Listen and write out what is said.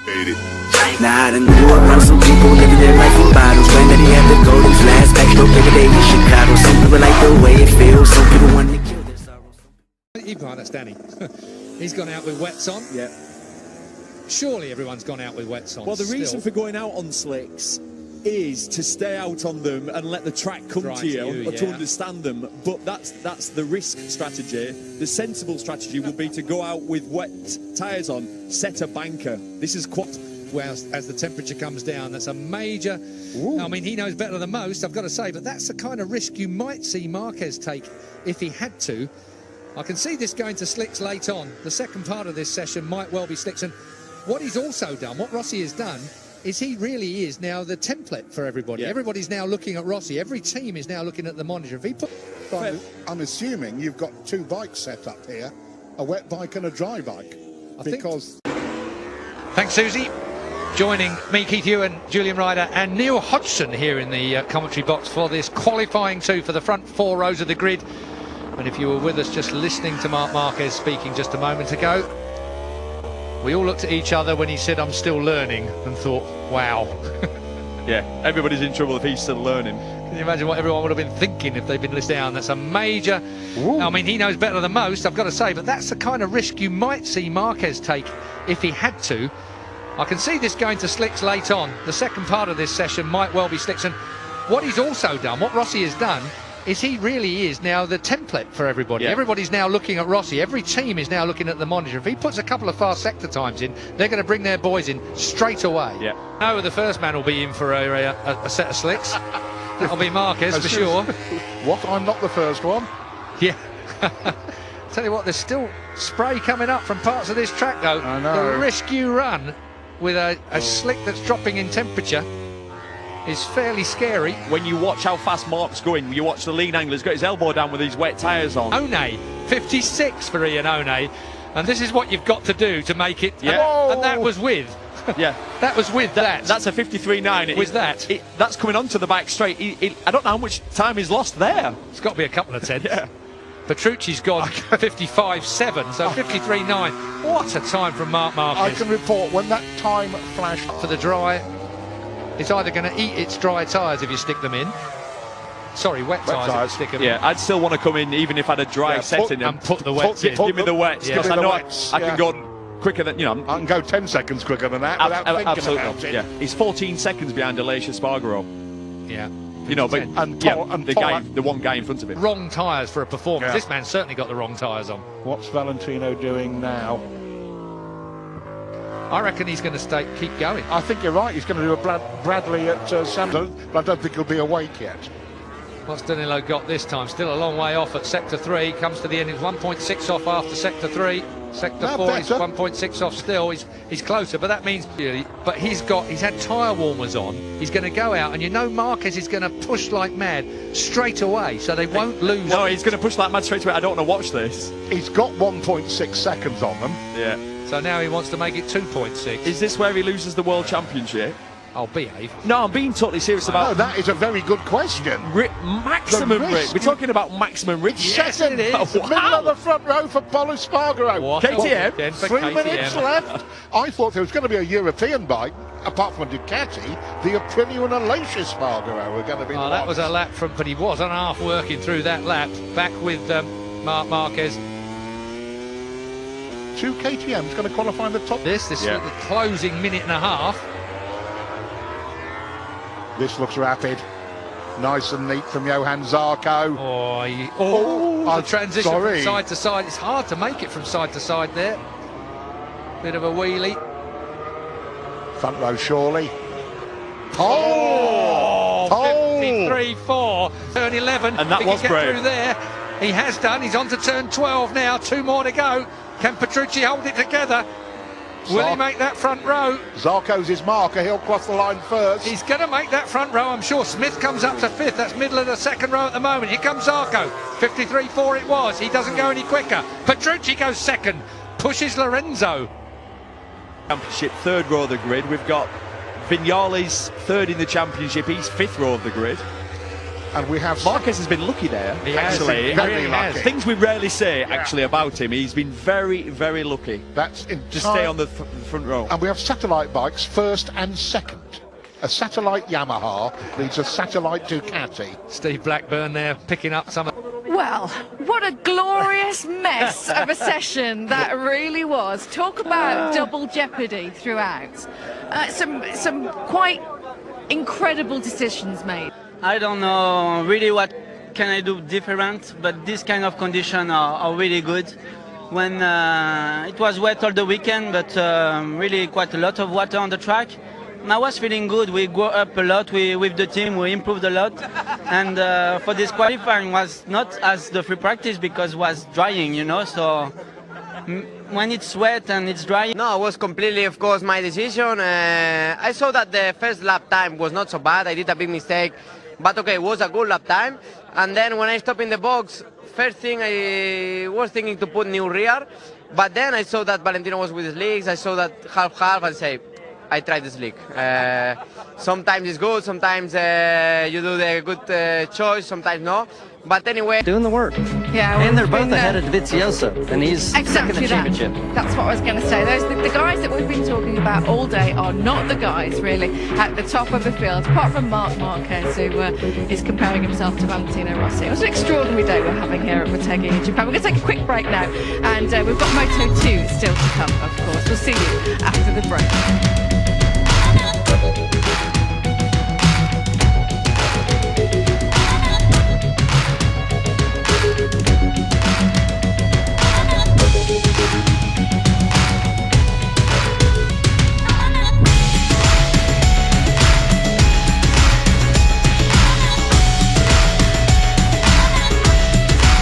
Nah, I done grew up around some people living their life in bottles. Granddaddy had the golden flask, backdoor every day in Chicago. Some people like the way it feels, some people want to kill their sorrows. That's Danny. He's gone out with wets on. Yeah. Surely everyone's gone out with wets on. Well, the reason for going out on slicks is to stay out on them and let the track come to you, to understand them. But that's the risk strategy. The sensible strategy would be to go out with wet tyres on, set a banker. This is quite... Well, as the temperature comes down, that's a major... Ooh. I mean, he knows better than most, I've got to say, but that's the kind of risk you might see Marquez take if he had to. I can see this going to slicks late on. The second part of this session might well be slicks. And what he's also done, what Rossi has done, is he really is now the template for everybody. Yeah. Everybody's now looking at Rossi. Every team is now looking at the monitor. If he put... I'm assuming you've got two bikes set up here, a wet bike and a dry bike. Thanks, Susie. Joining me, Keith Ewan, Julian Ryder and Neil Hodgson here in the commentary box for this qualifying two for the front four rows of the grid. And if you were with us just listening to Marc Marquez speaking just a moment ago, we all looked at each other when he said, "I'm still learning," and thought, wow. Yeah, everybody's in trouble if he's still learning. Can you imagine what everyone would have been thinking if they'd been listening down? That's a major... Ooh. I mean, he knows better than most, I've got to say, but that's the kind of risk you might see Marquez take if he had to. I can see this going to slicks late on. The second part of this session might well be slicks. And what he's also done, what Rossi has done, is he really is now the template for everybody. Yeah. Everybody's now looking at Rossi. Every team is now looking at the monitor. If he puts a couple of fast sector times in, they're going to bring their boys in straight away. Yeah. No, the first man will be in for a set of slicks. That'll be Marquez for sure. What? I'm not the first one? Yeah. Tell you what, there's still spray coming up from parts of this track, though. I know. The risk you run with a slick that's dropping in temperature is fairly scary. When you watch how fast Mark's going, you watch the lean angle, he's got his elbow down with these wet tyres on. One, 56 for Ian One, and this is what you've got to do to make it. Yeah. And that was with. Yeah. That was with that. That's a 53.9. With that. That's coming onto the back straight. I don't know how much time he's lost there. It's got to be a couple of tenths. Yeah. Petrucci's gone 55.7, so 53.9. What a time from Marc Marquez. I can report when that time flashed. For the dry, it's either going to eat its dry tyres if you stick them in. Sorry, wet tyres if you stick them in. Yeah, I'd still want to come in even if I had a dry setting. And put the wets in. Give me the wets, because I know I can go quicker than, I can go 10 seconds quicker than that without thinking about it. Yeah, he's 14 seconds behind Aleix Espargaro. Yeah. The one guy in front of him. Wrong tyres for a performance. Yeah. This man's certainly got the wrong tyres on. What's Valentino doing now? I reckon he's going to keep going. I think you're right. He's going to do a Bradley at Samson, but I don't think he'll be awake yet. What's Danilo got this time? Still a long way off at sector 3. Comes to the end. He's 1.6 off after sector 3. Sector 4 is 1.6 off still. He's closer, but that means... But he's had tyre warmers on. He's going to go out, and you know Marquez is going to push like mad straight away, so they won't lose. No, he's going to push like mad straight away. I don't want to watch this. He's got 1.6 seconds on them. Yeah. So now he wants to make it 2.6. Is this where he loses the World Championship? I'll behave. No, I'm being totally serious about... No, that is a very good question. Maximum risk. We're talking about maximum risk. Yes, it is. Middle of the front row for Paul Espargaro. KTM. 3 minutes left. I thought there was going to be a European bike, apart from Ducati. The Aprilia and Aleix Espargaro were going to be the that was a lap from... But he was on half working through that lap. Back with Marc Marquez. 2 KTM's going to qualify in the top. This is the closing minute and a half. This looks rapid. Nice and neat from Johan Zarco. The transition from side to side. It's hard to make it from side to side there. Bit of a wheelie. Front row, surely. 53.4. Turn 11. And that was great. Through there. He has done. He's on to turn 12 now. 2 more to go. Can Petrucci hold it together? Will he make that front row? Zarco's his marker. He'll cross the line first. He's going to make that front row, I'm sure. Smith comes up to 5th. That's middle of the second row at the moment. Here comes Zarco. 53.4 it was. He doesn't go any quicker. Petrucci goes second. Pushes Lorenzo. Championship, 3rd row of the grid. We've got Vignales 3rd in the championship. He's 5th row of the grid. And we have Marquez has been lucky there, He has, actually. he really has. Things we rarely say, actually, about him. He's been very, very lucky. That's in to stay on the front row. And we have satellite bikes first and second. A satellite Yamaha leads a satellite Ducati. Steve Blackburn there picking up some. Well, what a glorious mess of a session that really was. Talk about double jeopardy throughout. Some quite incredible decisions made. I don't know really what can I do different, but this kind of conditions are really good. When it was wet all the weekend, but really quite a lot of water on the track. And I was feeling good. We grew up a lot with the team. We improved a lot. And for this qualifying was not as the free practice because it was drying, you know. So when it's wet and it's dry. No, it was completely, of course, my decision. I saw that the first lap time was not so bad. I did a big mistake. But okay, it was a good lap time. And then when I stopped in the box, first thing I was thinking to put new rear. But then I saw that Valentino was with his legs. I saw that half and say, I tried this league. Sometimes it's good, sometimes you do the good choice, sometimes no. But anyway, doing the work. Yeah, and they're both ahead of Vizioso, and he's second in the championship. That's what I was going to say. The guys that we've been talking about all day are not the guys really at the top of the field, apart from Marc Marquez, who is comparing himself to Valentino Rossi. It was an extraordinary day we're having here at Motegi in Japan. We're going to take a quick break now, and we've got Moto2 still to come, of course. We'll see you after the break.